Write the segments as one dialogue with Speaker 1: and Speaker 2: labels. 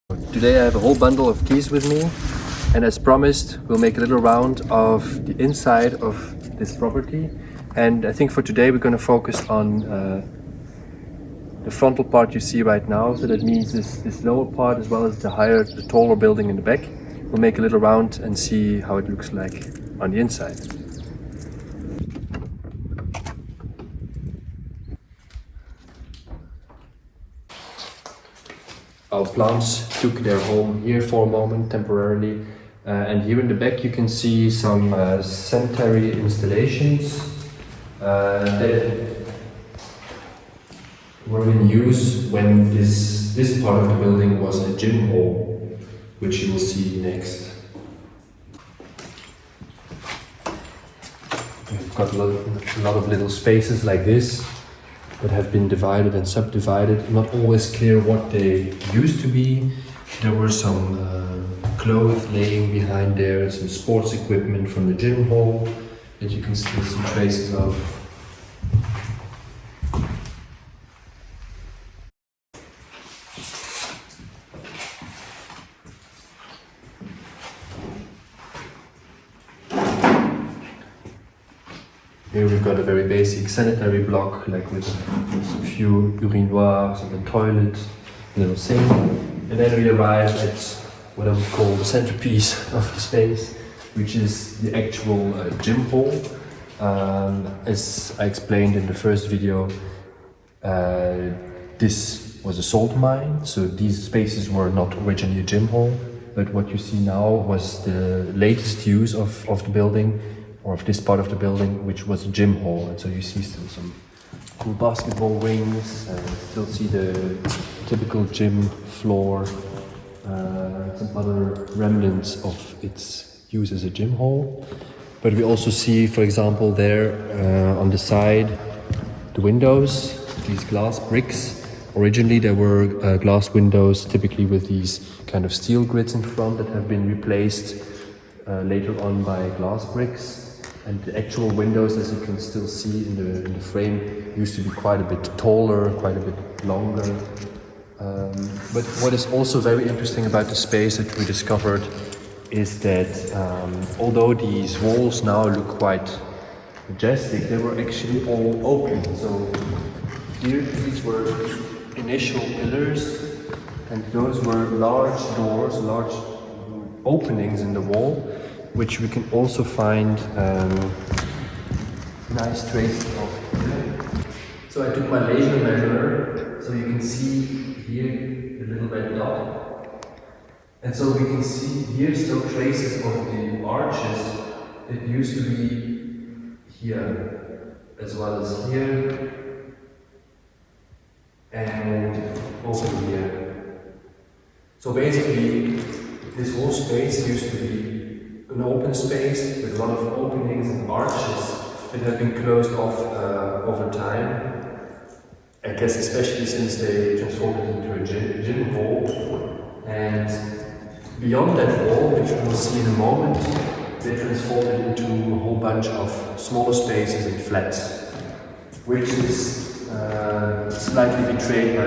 Speaker 1: Today I have a whole bundle of keys with me, and as promised we'll make a little round of the inside of this property. And I think for today we're going to focus on the frontal part you see right now, so that means this lower part as well as the taller building in the back. We'll make a little round and see how it looks like on the inside. Our plants took their home here for a moment temporarily, and here in the back you can see some sanitary installations that were in use when this part of the building was a gym hall, which you will see next. We've got a lot of little spaces like this that have been divided and subdivided. Not always clear what they used to be. There were some clothes laying behind there, some sports equipment from the gym hall that you can still see traces of. Here we've got a very basic sanitary block, like with a few urinoirs and a toilet, a little sink. And then we arrive at what I would call the centerpiece of the space, which is the actual gym hall. As I explained in the first video, this was a salt mine, so these spaces were not originally a gym hall, but what you see now was the latest use of the building, or of this part of the building, which was a gym hall. And so you see still some cool basketball rings, and still see the typical gym floor, some other remnants of its use as a gym hall. But we also see, for example, there on the side, the windows, these glass bricks. Originally there were glass windows, typically with these kind of steel grids in front, that have been replaced later on by glass bricks. And the actual windows, as you can still see in the frame, used to be quite a bit taller, quite a bit longer. But what is also very interesting about the space that we discovered is that although these walls now look quite majestic, they were actually all open. So here these were initial pillars, and those were large doors, large openings in the wall, which we can also find nice traces of here. So I took my laser measurer, so you can see here the little red dot. And so we can see here still traces of the arches that used to be here, as well as here, and over here. So basically, this whole space used to be an open space with a lot of openings and arches that have been closed off over time. I guess especially since they transformed it into a gym hall. And beyond that wall, which we'll see in a moment, they transformed it into a whole bunch of smaller spaces and flats, which is slightly betrayed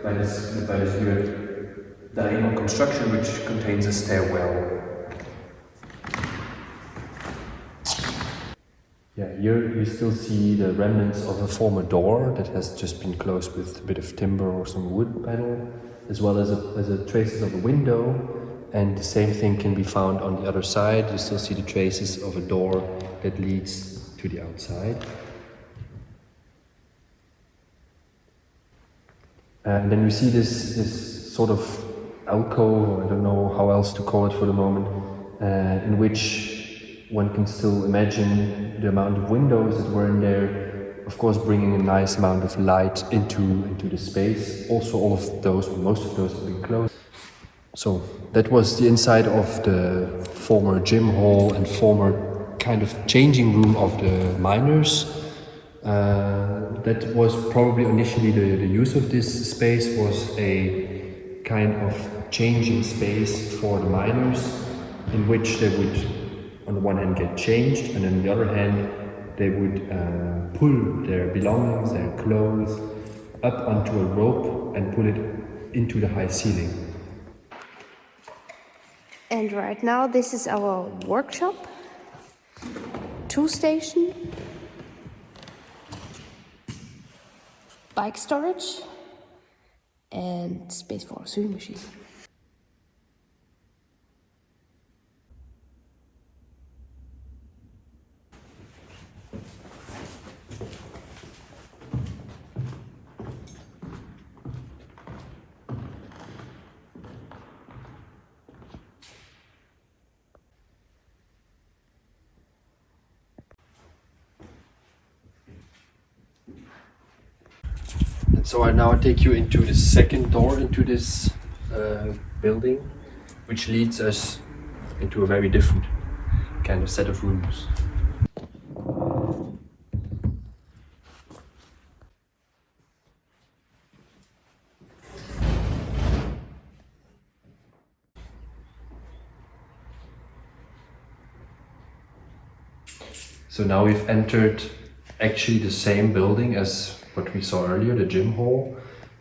Speaker 1: by this weird diagonal construction, which contains a stairwell. Yeah, here you still see the remnants of a former door that has just been closed with a bit of timber or some wood panel, as well as traces of a window. And the same thing can be found on the other side. You still see the traces of a door that leads to the outside. And then we see this sort of alcove, I don't know how else to call it for the moment, in which one can still imagine the amount of windows that were in there, of course bringing a nice amount of light into the space. Also all of those, or most of those, have been closed. So that was the inside of the former gym hall and former kind of changing room of the miners. That was probably initially the use of this space was a kind of changing space for the miners, in which they would on the one hand get changed, and on the other hand they would pull their belongings, their clothes, up onto a rope and pull it into the high ceiling.
Speaker 2: And right now this is our workshop, tool station, bike storage and space for a sewing machine.
Speaker 1: So I now take you into the second door into this building, which leads us into a very different kind of set of rooms. So now we've entered actually the same building as what we saw earlier, the gym hall,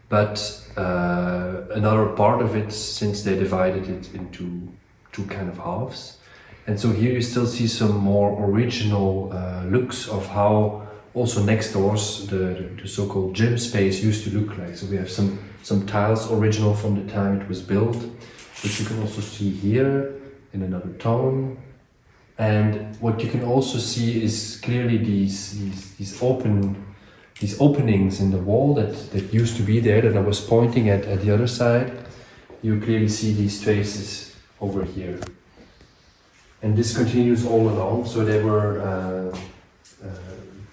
Speaker 1: but another part of it, since they divided it into two kind of halves. And so here you still see some more original looks of how also next doors the so-called gym space used to look like. So we have some tiles original from the time it was built, which you can also see here in another tone. And what you can also see is clearly these openings in the wall that used to be there, that I was pointing at the other side. You clearly see these traces over here. And this continues all along. So there were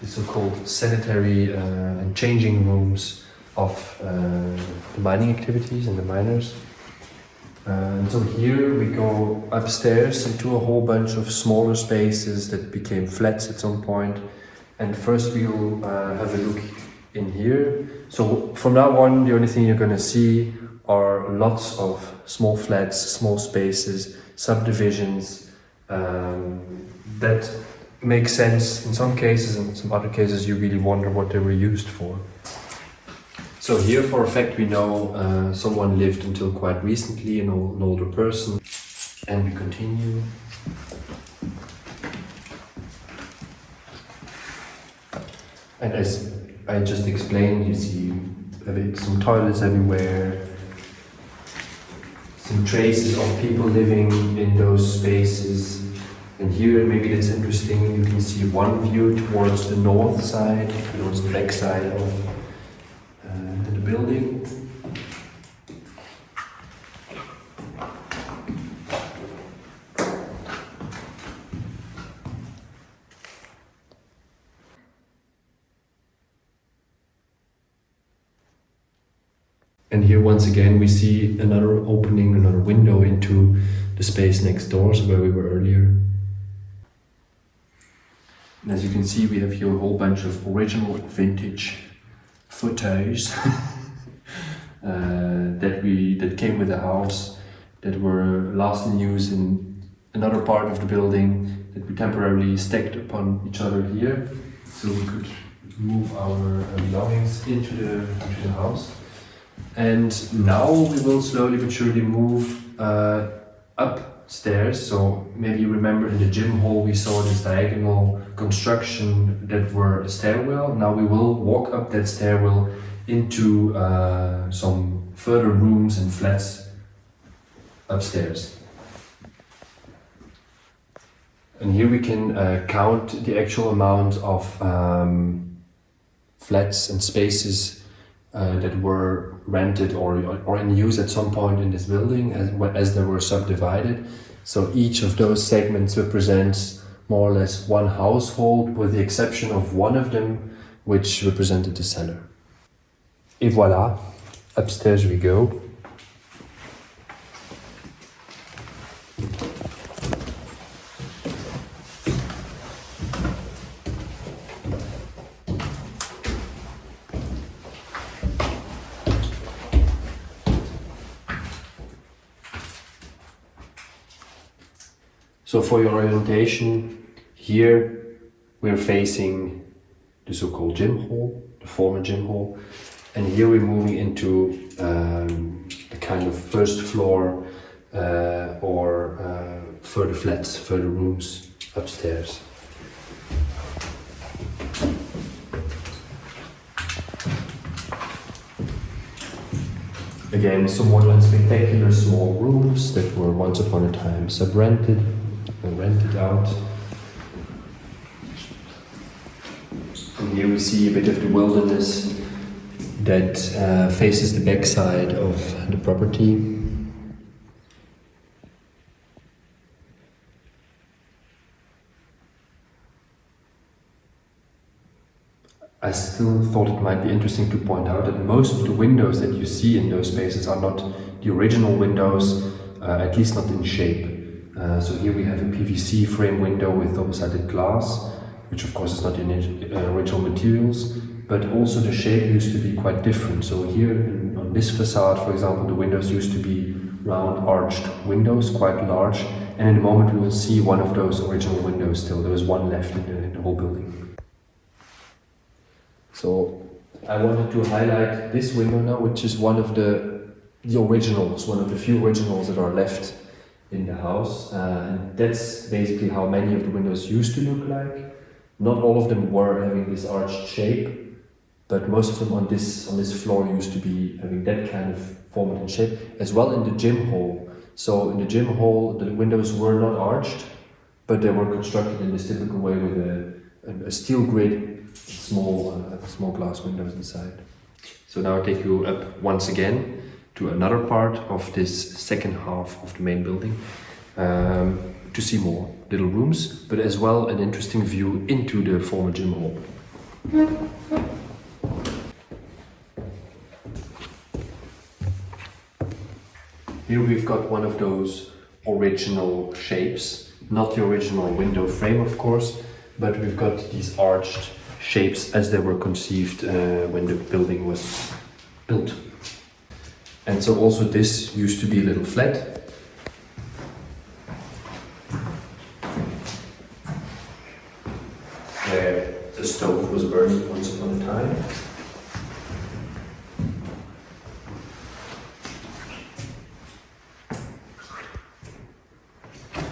Speaker 1: the so-called sanitary and changing rooms of the mining activities and the miners. And so here we go upstairs into a whole bunch of smaller spaces that became flats at some point. And first we'll have a look in here. So from now on, the only thing you're going to see are lots of small flats, small spaces, subdivisions that make sense in some cases, and in some other cases you really wonder what they were used for. So here for a fact we know someone lived until quite recently, an older person. And we continue. And as I just explained, you see some toilets everywhere, some traces of people living in those spaces. And here, maybe that's interesting, you can see one view towards the north side, towards the back side of the building. And here once again we see another opening, another window into the space next door, so where we were earlier. And as you can see, we have here a whole bunch of original vintage photos that came with the house, that were last in use in another part of the building, that we temporarily stacked upon each other here, so we could move our belongings into the house. And now we will slowly but surely move upstairs. So maybe you remember in the gym hall we saw this diagonal construction that were a stairwell. Now we will walk up that stairwell into some further rooms and flats upstairs. And here we can count the actual amount of flats and spaces that were rented or in use at some point in this building as they were subdivided. So each of those segments represents more or less one household, with the exception of one of them, which represented the cellar. Et voilà, upstairs we go. So for your orientation, here we're facing the so-called gym hall, the former gym hall, and here we're moving into the kind of first floor or further flats, further rooms upstairs. Again, somewhat unspectacular small rooms that were once upon a time sub-rented or rented out. And here we see a bit of the wilderness that faces the backside of the property. I still thought it might be interesting to point out that most of the windows that you see in those spaces are not the original windows, at least not in shape. So here we have a PVC frame window with double-sided glass, which of course is not in original materials, but also the shape used to be quite different. So here on this facade, for example, the windows used to be round arched windows, quite large, and in a moment we will see one of those original windows still. There was one left in the whole building. So I wanted to highlight this window now, which is one of the originals, one of the few originals that are left in the house. And that's basically how many of the windows used to look like. Not all of them were having this arched shape, but most of them on this floor used to be having that kind of form and shape, as well in the gym hall. So in the gym hall, the windows were not arched, but they were constructed in this typical way with a steel grid, small glass windows inside. So now I take you up once again to another part of this second half of the main building to see more little rooms, but as well an interesting view into the former gym hall. Here we've got one of those original shapes, not the original window frame of course, but we've got these arched shapes as they were conceived when the building was built. And so also this used to be a little flat. Where the stove was burning once upon a time.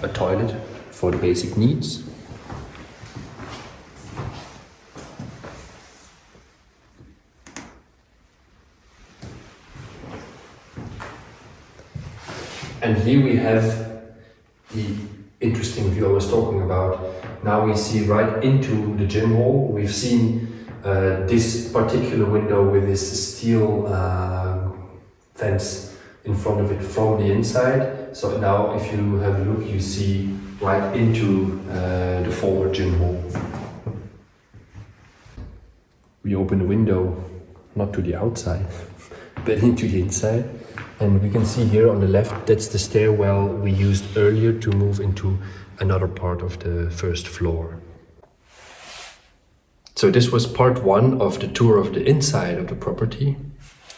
Speaker 1: A toilet for the basic needs. And here we have the interesting view I was talking about. Now we see right into the gym hall. We've seen this particular window with this steel fence in front of it from the inside. So now if you have a look, you see right into the former gym hall. We open the window, not to the outside, but into the inside. And we can see here on the left, that's the stairwell we used earlier to move into another part of the first floor. So this was part one of the tour of the inside of the property.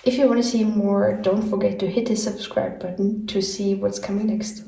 Speaker 2: If you want to see more, don't forget to hit the subscribe button to see what's coming next.